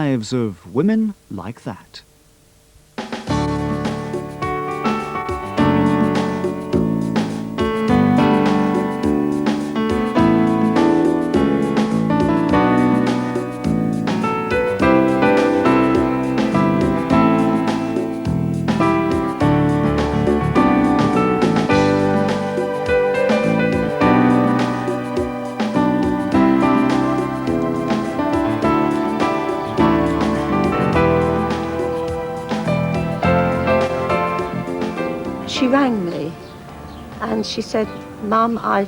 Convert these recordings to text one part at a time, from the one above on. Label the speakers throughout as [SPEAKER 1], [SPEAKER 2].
[SPEAKER 1] Lives of women like that.
[SPEAKER 2] She rang me and she said, "Mum, I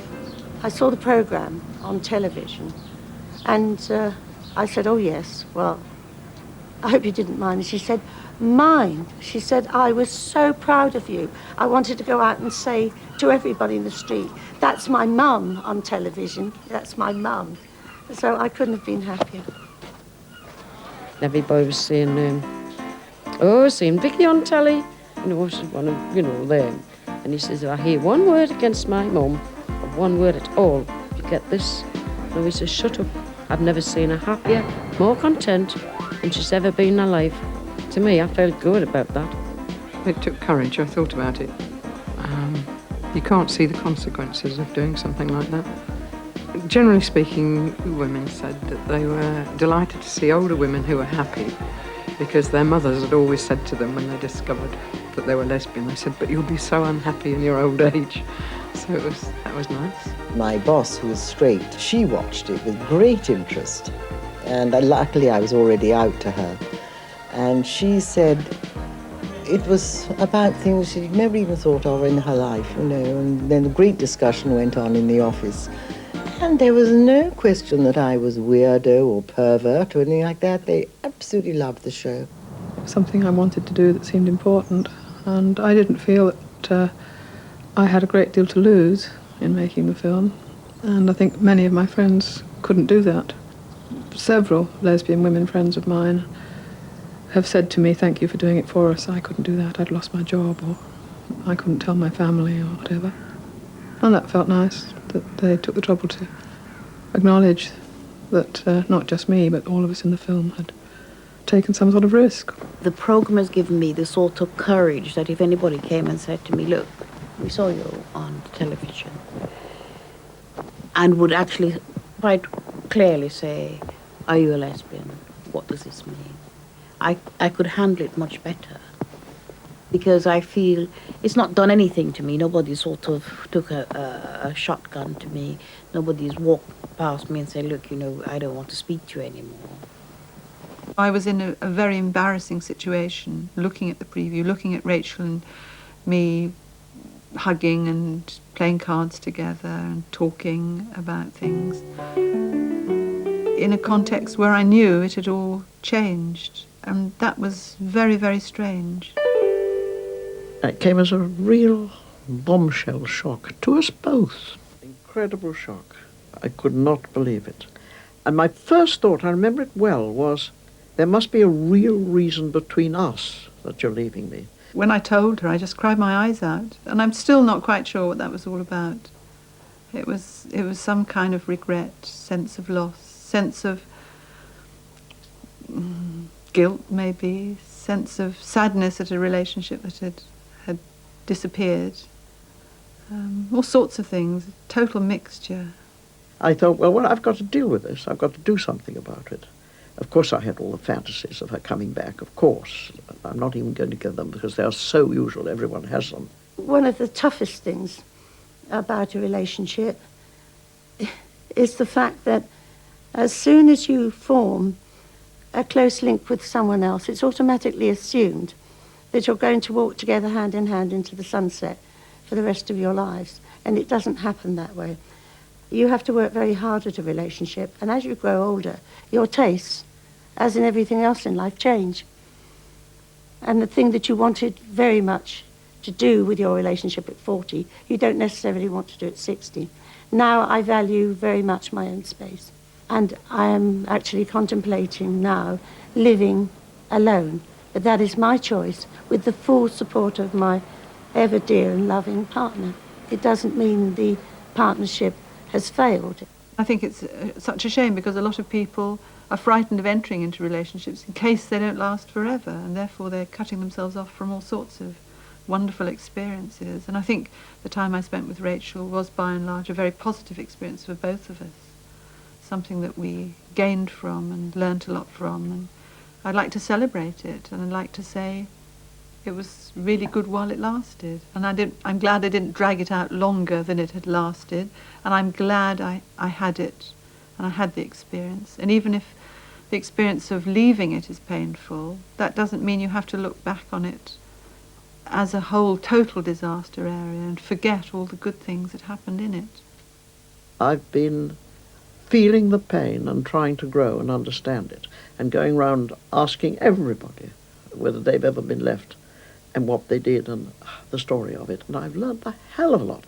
[SPEAKER 2] saw the programme on television." And I said, "Oh yes, well, I hope you didn't mind." And she said, "Mind." She said, "I was so proud of you. I wanted to go out and say to everybody in the street, that's my mum on television, that's my mum." So I couldn't have been happier.
[SPEAKER 3] Everybody was saying, seeing Vicky on telly. She's one of, them. And he says, if I hear one word against my mum, or one word at all, you get this. And he says, shut up. I've never seen her happier, more content than she's ever been in her life. To me, I felt good about that.
[SPEAKER 4] It took courage. I thought about it. You can't see the consequences of doing something like that. Generally speaking, women said that they were delighted to see older women who were happy, because their mothers had always said to them when they discovered that they were lesbian, they said, "But you'll be so unhappy in your old age." So that was nice.
[SPEAKER 5] My boss, who was straight, she watched it with great interest. And luckily I was already out to her. And she said it was about things she'd never even thought of in her life, And then a great discussion went on in the office. And there was no question that I was weirdo or pervert or anything like that. They absolutely loved the show.
[SPEAKER 4] Something I wanted to do that seemed important, and I didn't feel that I had a great deal to lose in making the film, and I think many of my friends couldn't do that. Several lesbian women friends of mine have said to me, "Thank you for doing it for us. I couldn't do that. I'd lost my job, or I couldn't tell my family, or whatever." And that felt nice, that they took the trouble to acknowledge that not just me, but all of us in the film had taken some sort of risk.
[SPEAKER 6] The program has given me the sort of courage that if anybody came and said to me, "Look, we saw you on television," and would actually quite clearly say, "Are you a lesbian? What does this mean?" I could handle it much better, because I feel it's not done anything to me. Nobody sort of took a shotgun to me. Nobody's walked past me and said, "Look, I don't want to speak to you anymore."
[SPEAKER 7] I was in a very embarrassing situation, looking at the preview, looking at Rachel and me hugging and playing cards together and talking about things, in a context where I knew it had all changed. And that was very, very strange.
[SPEAKER 8] It came as a real bombshell shock to us both. Incredible shock. I could not believe it. And my first thought, I remember it well, was there must be a real reason between us that you're leaving me.
[SPEAKER 7] When I told her, I just cried my eyes out. And I'm still not quite sure what that was all about. It was some kind of regret, sense of loss, sense of guilt maybe, sense of sadness at a relationship that had disappeared. All sorts of things, total mixture.
[SPEAKER 8] I thought, well, I've got to deal with this. I've got to do something about it. Of course, I had all the fantasies of her coming back, of course. I'm not even going to give them because they are so usual. Everyone has them.
[SPEAKER 2] One of the toughest things about a relationship is the fact that as soon as you form a close link with someone else, it's automatically assumed that you're going to walk together hand in hand into the sunset for the rest of your lives. And it doesn't happen that way. You have to work very hard at a relationship, and as you grow older, your tastes, as in everything else in life, change. And the thing that you wanted very much to do with your relationship at 40, you don't necessarily want to do at 60. Now I value very much my own space, and I am actually contemplating now living alone. But that is my choice, with the full support of my ever dear and loving partner. It doesn't mean the partnership has failed.
[SPEAKER 7] I think it's such a shame because a lot of people are frightened of entering into relationships in case they don't last forever, and therefore they're cutting themselves off from all sorts of wonderful experiences. And I think the time I spent with Rachel was by and large a very positive experience for both of us, something that we gained from and learnt a lot from, and I'd like to celebrate it, and I'd like to say it was really good while it lasted. And I'm glad I didn't drag it out longer than it had lasted, and I'm glad I had it, and I had the experience. And even if the experience of leaving it is painful, that doesn't mean you have to look back on it as a whole total disaster area and forget all the good things that happened in it.
[SPEAKER 8] I've been feeling the pain and trying to grow and understand it, and going round asking everybody whether they've ever been left and what they did and the story of it. And I've learned a hell of a lot.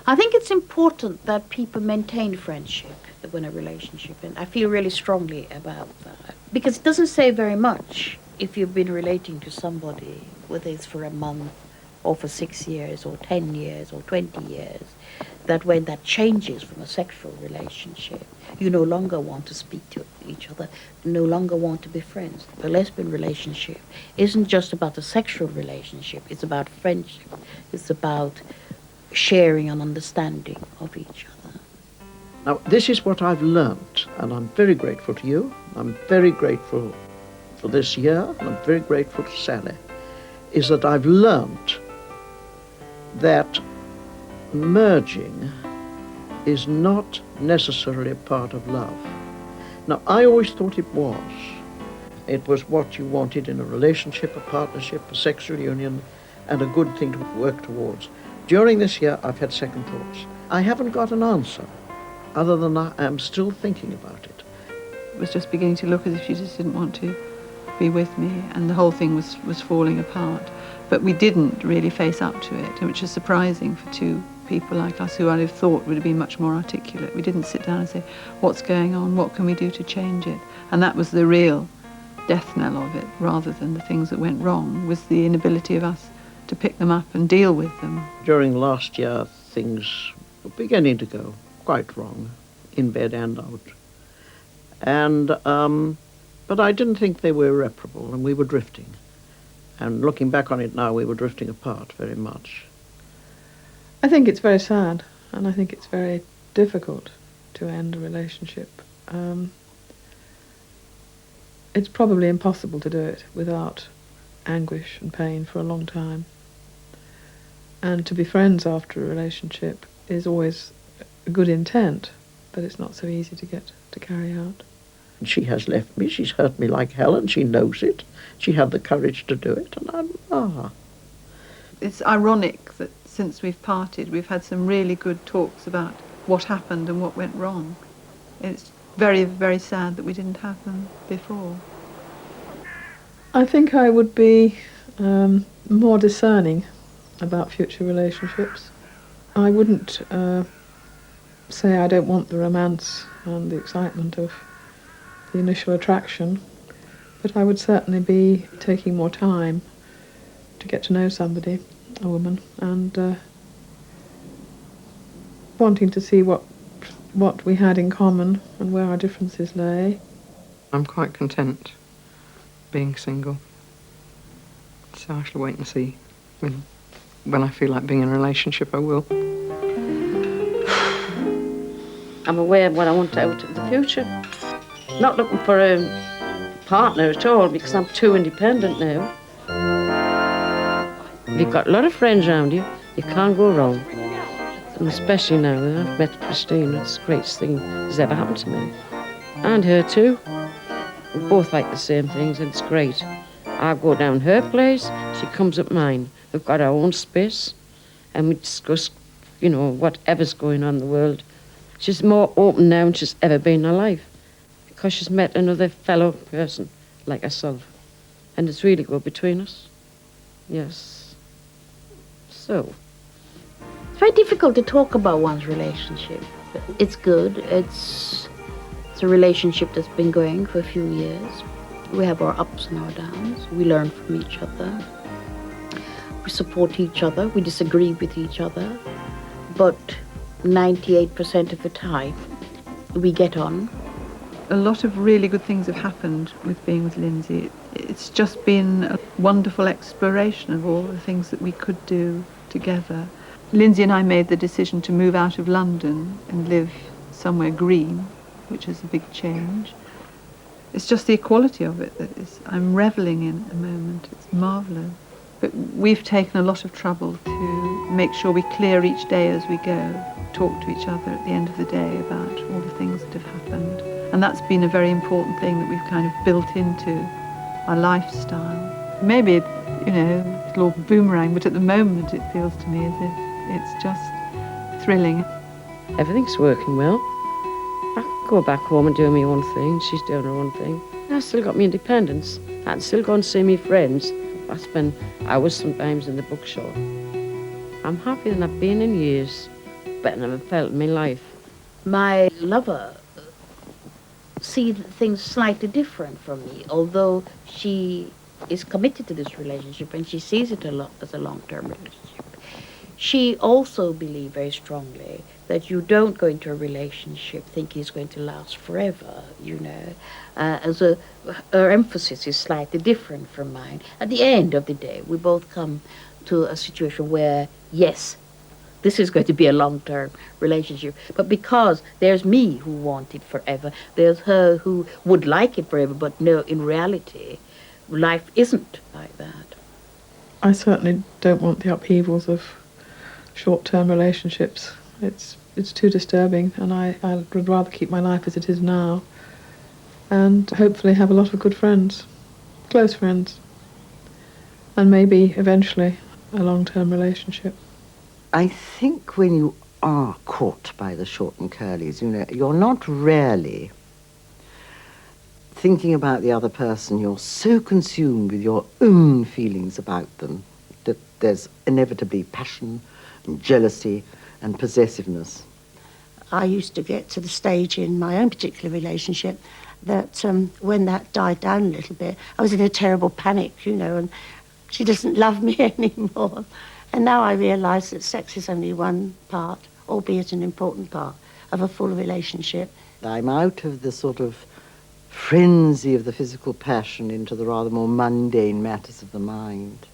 [SPEAKER 6] I think it's important that people maintain friendship when a relationship, and I feel really strongly about that. Because it doesn't say very much if you've been relating to somebody, whether it's for a month or for 6 years or 10 years or 20 years, that when that changes from a sexual relationship, you no longer want to speak to each other, no longer want to be friends. The lesbian relationship isn't just about a sexual relationship, it's about friendship, it's about sharing and understanding of each other.
[SPEAKER 8] Now, this is what I've learnt, and I'm very grateful to you. I'm very grateful for this year, and I'm very grateful to Sally, is that I've learnt that merging is not necessarily a part of love. Now, I always thought it was. It was what you wanted in a relationship, a partnership, a sexual union, and a good thing to work towards. During this year, I've had second thoughts. I haven't got an answer, other than I am still thinking about it.
[SPEAKER 7] It was just beginning to look as if she just didn't want to be with me, and the whole thing was falling apart. But we didn't really face up to it, which is surprising for two people like us who I'd have thought would have been much more articulate. We didn't sit down and say, what's going on, what can we do to change it? And that was the real death knell of it, rather than the things that went wrong, was the inability of us to pick them up and deal with them.
[SPEAKER 8] During last year, things were beginning to go quite wrong, in bed and out. And, but I didn't think they were irreparable, and we were drifting. And looking back on it now, we were drifting apart very much.
[SPEAKER 4] I think it's very sad, and I think it's very difficult to end a relationship. It's probably impossible to do it without anguish and pain for a long time. And to be friends after a relationship is always a good intent, but it's not so easy to get to carry out.
[SPEAKER 8] She has left me, she's hurt me like hell, and she knows it. She had the courage to do it, and
[SPEAKER 7] It's ironic that since we've parted, we've had some really good talks about what happened and what went wrong. It's very, very sad that we didn't have them before.
[SPEAKER 4] I think I would be more discerning about future relationships. I wouldn't say I don't want the romance and the excitement of the initial attraction, but I would certainly be taking more time to get to know somebody, a woman, and wanting to see what we had in common and where our differences lay.
[SPEAKER 9] I'm quite content being single, so I shall wait and see. When I feel like being in a relationship, I will.
[SPEAKER 3] I'm aware of what I want out of the future. Not looking for a partner at all, because I'm too independent now. If you've got a lot of friends around you, you can't go wrong. And especially now that I've met Christine, it's the greatest thing that's ever happened to me. And her too. We both like the same things, and it's great. I go down her place, she comes up mine. We've got our own space, and we discuss, whatever's going on in the world. She's more open now than she's ever been in her life, because she's met another fellow person like herself. And it's really good between us. Yes. So.
[SPEAKER 6] It's very difficult to talk about one's relationship. It's good. It's a relationship that's been going for a few years. We have our ups and our downs. We learn from each other. We support each other. We disagree with each other. But 98% of the time, we get on.
[SPEAKER 7] a lot of really good things have happened with being with Lindsay. It's just been a wonderful exploration of all the things that we could do together. Lindsay and I made the decision to move out of London and live somewhere green, which is a big change. It's just the equality of it that I'm revelling in at the moment. It's marvellous. But we've taken a lot of trouble to make sure we clear each day as we go, talk to each other at the end of the day about all the things that have happened. And that's been a very important thing that we've kind of built into our lifestyle. Maybe, it'll all boomerang, but at the moment it feels to me as if it's just thrilling.
[SPEAKER 3] Everything's working well. I can go back home and do my own thing. She's doing her own thing. I've still got my independence. I can still go and see my friends. I spend hours sometimes in the bookshop. I'm happier than I've been in years. Better than I've felt in my life.
[SPEAKER 6] My lover sees things slightly different from me, although she is committed to this relationship and she sees it as a long-term relationship. She also believes very strongly that you don't go into a relationship thinking it's going to last forever, her emphasis is slightly different from mine. At the end of the day, we both come to a situation where, yes, this is going to be a long-term relationship. But because there's me who want it forever, there's her who would like it forever, but no, in reality, life isn't like that.
[SPEAKER 4] I certainly don't want the upheavals of short-term relationships. It's too disturbing, and I would rather keep my life as it is now and hopefully have a lot of good friends, close friends, and maybe eventually a long-term relationship.
[SPEAKER 5] I think when you are caught by the short and curlies, you're not rarely thinking about the other person. You're so consumed with your own feelings about them that there's inevitably passion and jealousy and possessiveness.
[SPEAKER 2] I used to get to the stage in my own particular relationship that when that died down a little bit, I was in a terrible panic, and she doesn't love me anymore. And now I realise that sex is only one part, albeit an important part, of a full relationship.
[SPEAKER 5] I'm out of the sort of frenzy of the physical passion into the rather more mundane matters of the mind.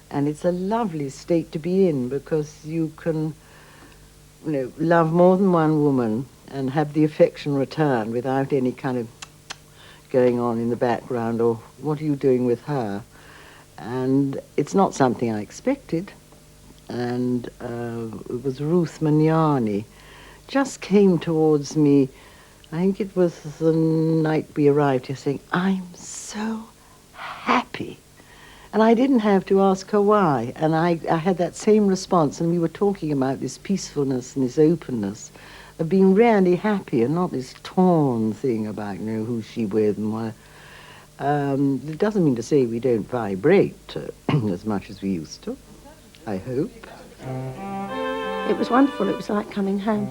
[SPEAKER 5] And it's a lovely state to be in because you can, love more than one woman and have the affection return without any kind of going on in the background or what are you doing with her? And it's not something I expected. And it was Ruth Magnani just came towards me, I think it was the night we arrived here, saying, "I'm so happy." And I didn't have to ask her why. And I had that same response, and we were talking about this peacefulness and this openness of being really happy and not this torn thing about, who's she with and what. It doesn't mean to say we don't vibrate as much as we used to, I hope.
[SPEAKER 2] It was wonderful. It was like coming home.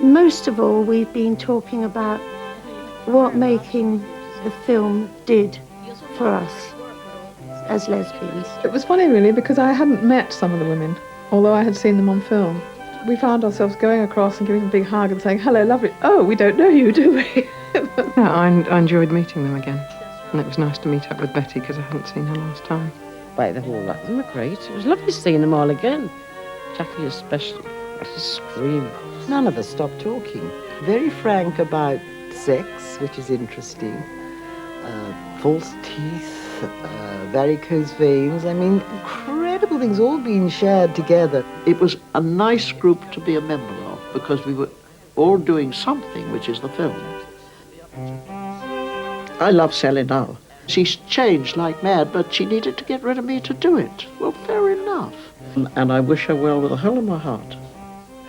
[SPEAKER 2] Most of all, we've been talking about what making the film did for us as lesbians.
[SPEAKER 4] It was funny, really, because I hadn't met some of the women, although I had seen them on film. We found ourselves going across and giving them a big hug and saying, "Hello, lovely." "Oh, we don't know you, do we?"
[SPEAKER 9] Yeah, I enjoyed meeting them again. And it was nice to meet up with Betty because I hadn't seen her last time.
[SPEAKER 3] By the whole lot of them were great. It was lovely seeing them all again. Jackie especially. What a scream.
[SPEAKER 5] None of us stopped talking. Very frank about sex, which is interesting. False teeth, varicose veins. Incredible things all being shared together.
[SPEAKER 8] It was a nice group to be a member of because we were all doing something, which is the film. I love Sally now. She's changed like mad, but she needed to get rid of me to do it. Well, fair enough. And I wish her well with the whole of my heart.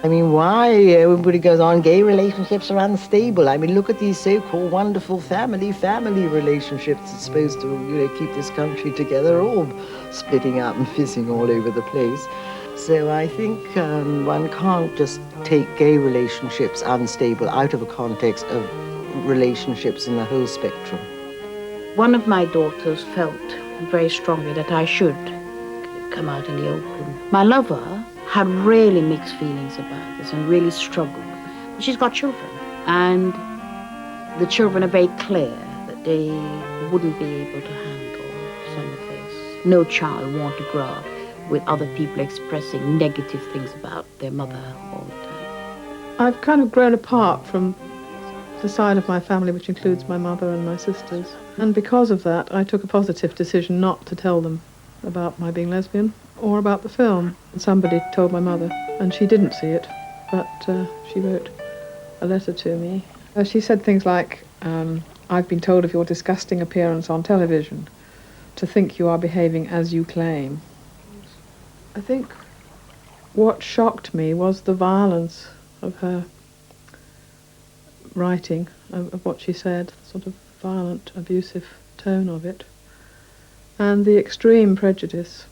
[SPEAKER 5] Why everybody goes on, gay relationships are unstable. Look at these so-called wonderful family relationships that's supposed to, keep this country together, all splitting up and fizzing all over the place. So I think one can't just take gay relationships unstable out of a context of relationships in the whole spectrum.
[SPEAKER 6] One of my daughters felt very strongly that I should come out in the open. My lover had really mixed feelings about this and really struggled. But she's got children. And the children are very clear that they wouldn't be able to handle some of this. No child want to grow up with other people expressing negative things about their mother all the time.
[SPEAKER 4] I've kind of grown apart from the side of my family, which includes my mother and my sisters. And because of that, I took a positive decision not to tell them about my being lesbian or about the film. Somebody told my mother, and she didn't see it, but she wrote a letter to me. She said things like, I've been told of your disgusting appearance on television, to think you are behaving as you claim. I think what shocked me was the violence of her writing, of what she said, the sort of violent, abusive tone of it, and the extreme prejudice,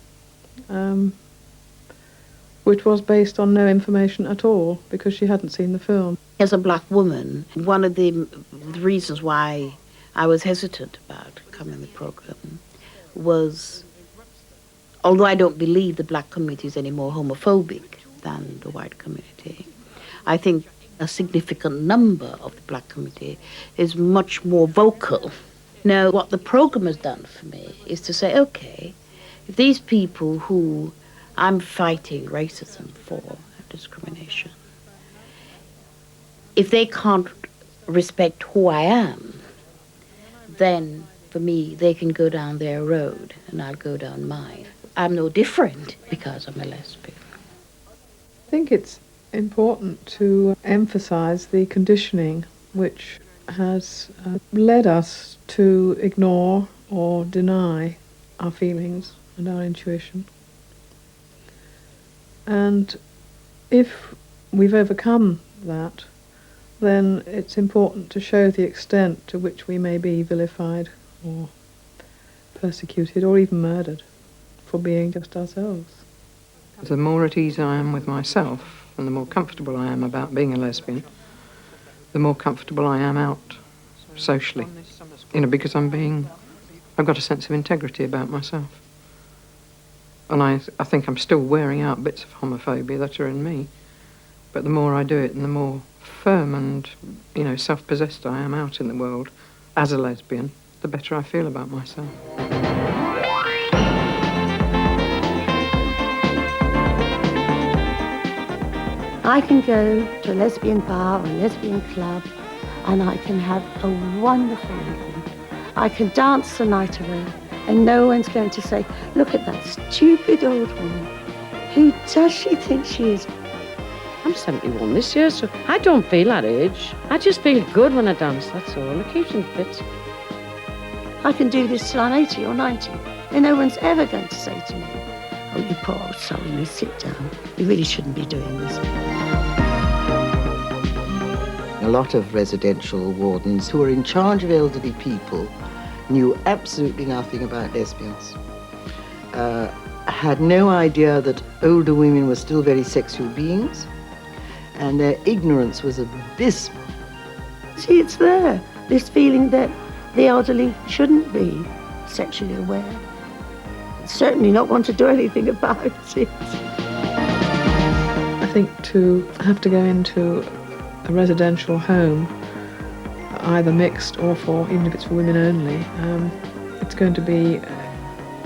[SPEAKER 4] which was based on no information at all, because she hadn't seen the film.
[SPEAKER 6] As a black woman, one of the reasons why I was hesitant about coming on the program was, although I don't believe the black community is any more homophobic than the white community, I think a significant number of the black community is much more vocal. Now, what the program has done for me is to say, okay, if these people who I'm fighting racism for, discrimination, if they can't respect who I am, then for me, they can go down their road and I'll go down mine. I'm no different because I'm a lesbian.
[SPEAKER 4] I think it's important to emphasize the conditioning which has led us to ignore or deny our feelings and our intuition. And if we've overcome that, then it's important to show the extent to which we may be vilified or persecuted or even murdered for being just ourselves.
[SPEAKER 9] The more at ease I am with myself and the more comfortable I am about being a lesbian, the more comfortable I am out socially. Because I've got a sense of integrity about myself. And I think I'm still wearing out bits of homophobia that are in me. But the more I do it and the more firm and, self-possessed I am out in the world as a lesbian, the better I feel about myself.
[SPEAKER 2] I can go to a lesbian bar or a lesbian club and I can have a wonderful evening. I can dance the night away and no one's going to say, look at that stupid old woman. Who does she think she is?
[SPEAKER 3] I'm 71 this year, so I don't feel that age. I just feel good when I dance, that's all. It keeps me fit.
[SPEAKER 2] I can do this till I'm 80 or 90 and no one's ever going to say to me, oh, you poor old soul, you sit down. You really shouldn't be doing this.
[SPEAKER 5] A lot of residential wardens who were in charge of elderly people knew absolutely nothing about lesbians. Had no idea that older women were still very sexual beings, and their ignorance was abysmal.
[SPEAKER 2] See, it's there, this feeling that the elderly shouldn't be sexually aware. Certainly not want to do anything about it.
[SPEAKER 4] I think to have to go into a residential home, either mixed or even if it's for women only, it's going to be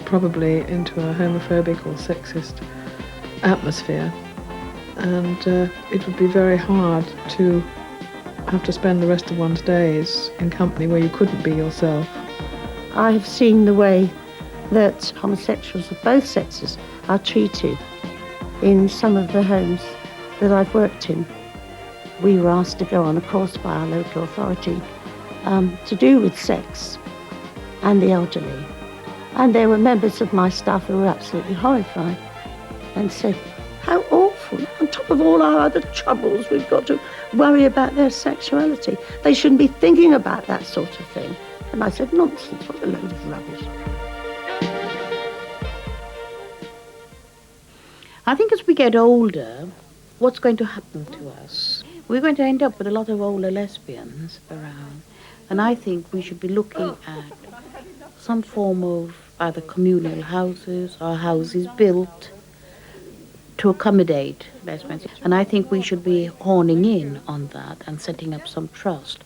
[SPEAKER 4] probably into a homophobic or sexist atmosphere. And it would be very hard to have to spend the rest of one's days in company where you couldn't be yourself.
[SPEAKER 2] I have seen the way that homosexuals of both sexes are treated in some of the homes that I've worked in. We were asked to go on a course by our local authority to do with sex and the elderly. And there were members of my staff who were absolutely horrified and said, how awful. On top of all our other troubles, we've got to worry about their sexuality. They shouldn't be thinking about that sort of thing. And I said, nonsense, what a load of rubbish.
[SPEAKER 6] I think as we get older, what's going to happen to us? We're going to end up with a lot of older lesbians around. And I think we should be looking at some form of either communal houses or houses built to accommodate lesbians. And I think we should be horning in on that and setting up some trust.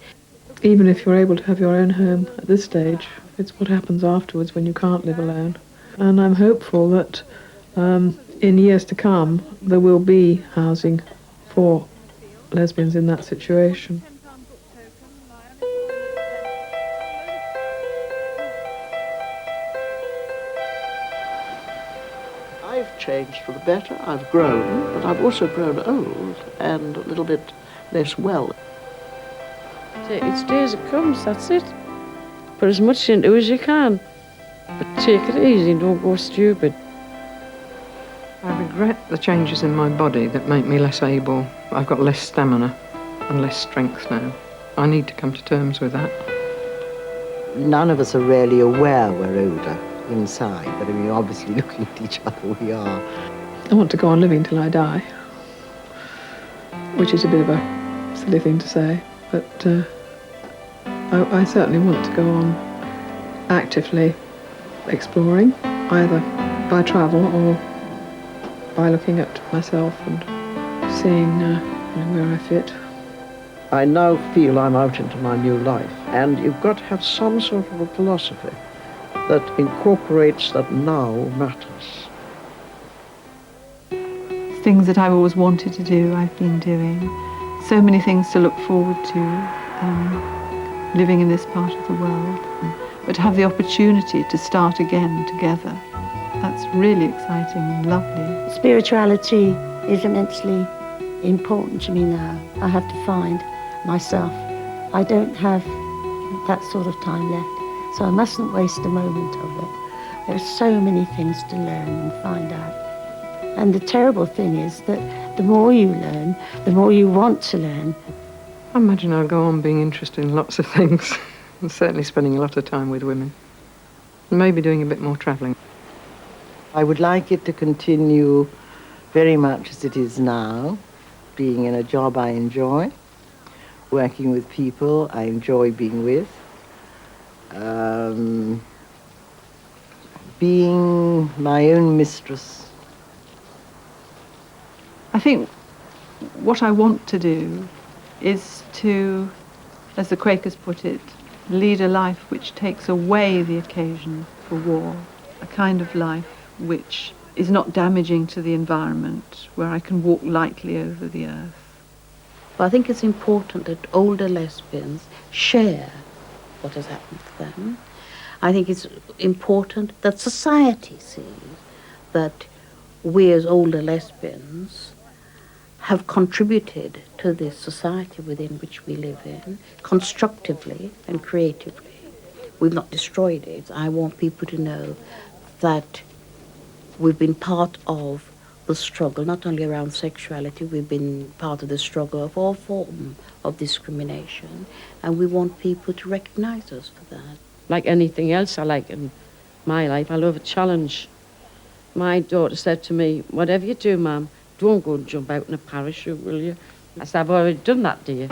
[SPEAKER 4] even if you're able to have your own home at this stage, it's what happens afterwards when you can't live alone. And I'm hopeful that in years to come there will be housing for lesbians in that situation.
[SPEAKER 8] I've changed for the better. I've grown, but I've also grown old and a little bit less well.
[SPEAKER 3] Take each day as it comes, that's it. Put as much into as you can. But take it easy, don't go stupid.
[SPEAKER 9] I regret the changes in my body that make me less able. I've got less stamina and less strength now. I need to come to terms with that.
[SPEAKER 5] None of us are really aware we're older inside, but I mean, obviously looking at each other, we are.
[SPEAKER 4] I want to go on living till I die, which is a bit of a silly thing to say, but I certainly want to go on actively exploring, either by travel or by looking at myself and seeing where I fit.
[SPEAKER 8] I now feel I'm out into my new life, and you've got to have some sort of a philosophy that incorporates that now matters.
[SPEAKER 7] Things that I've always wanted to do, I've been doing. So many things to look forward to, living in this part of the world. But to have the opportunity to start again together, that's really exciting and lovely.
[SPEAKER 2] Spirituality is immensely important to me now. I have to find myself. I don't have that sort of time left, so I mustn't waste a moment of it. There are so many things to learn and find out. And the terrible thing is that the more you learn, the more you want to learn.
[SPEAKER 9] I imagine I'll go on being interested in lots of things, and certainly spending a lot of time with women, and maybe doing a bit more travelling.
[SPEAKER 5] I would like it to continue very much as it is now, being in a job I enjoy, working with people I enjoy being with, being my own mistress.
[SPEAKER 7] I think what I want to do is to, as the Quakers put it, lead a life which takes away the occasion for war, a kind of life which is not damaging to the environment, where I can walk lightly over the earth.
[SPEAKER 6] But I think it's important that older lesbians share what has happened to them. I think it's important that society sees that we as older lesbians have contributed to this society within which we live in, constructively and creatively. We've not destroyed it. I want people to know that we've been part of the struggle, not only around sexuality, we've been part of the struggle of all forms of discrimination, and we want people to recognize us for that.
[SPEAKER 3] Like anything else I like in my life, I love a challenge. My daughter said to me, whatever you do, Mum, don't go and jump out in a parachute, will you? I said, I've already done that, dear.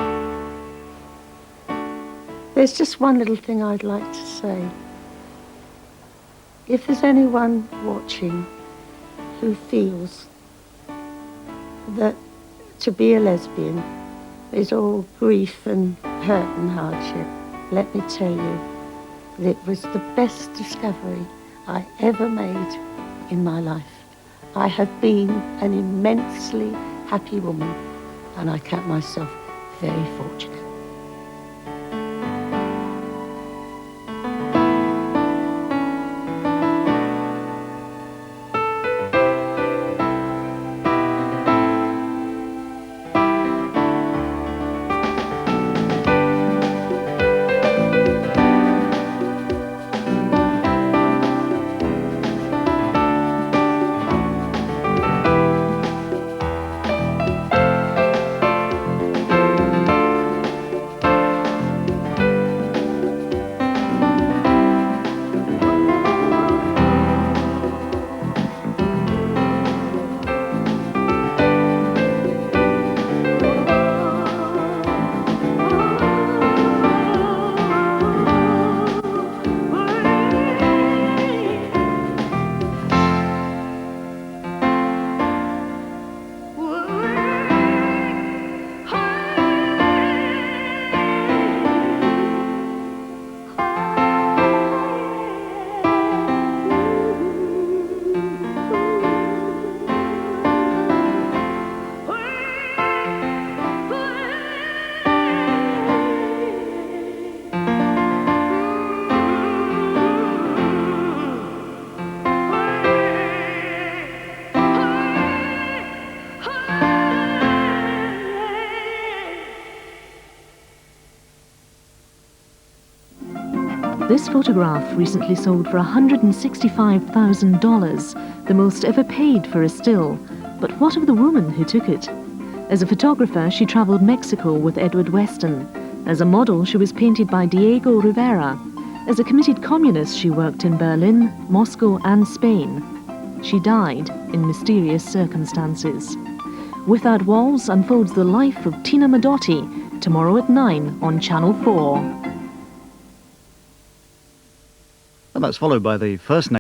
[SPEAKER 2] There's just one little thing I'd like to say. If there's anyone watching who feels that to be a lesbian is all grief and hurt and hardship, let me tell you that it was the best discovery I ever made in my life. I have been an immensely happy woman, and I count myself very fortunate.
[SPEAKER 10] This photograph recently sold for $165,000, the most ever paid for a still. But what of the woman who took it? As a photographer, she travelled Mexico with Edward Weston. As a model, she was painted by Diego Rivera. As a committed communist, she worked in Berlin, Moscow and Spain. She died in mysterious circumstances. Without Walls unfolds the life of Tina Modotti, tomorrow at 9 on Channel 4.
[SPEAKER 1] And that's followed by the first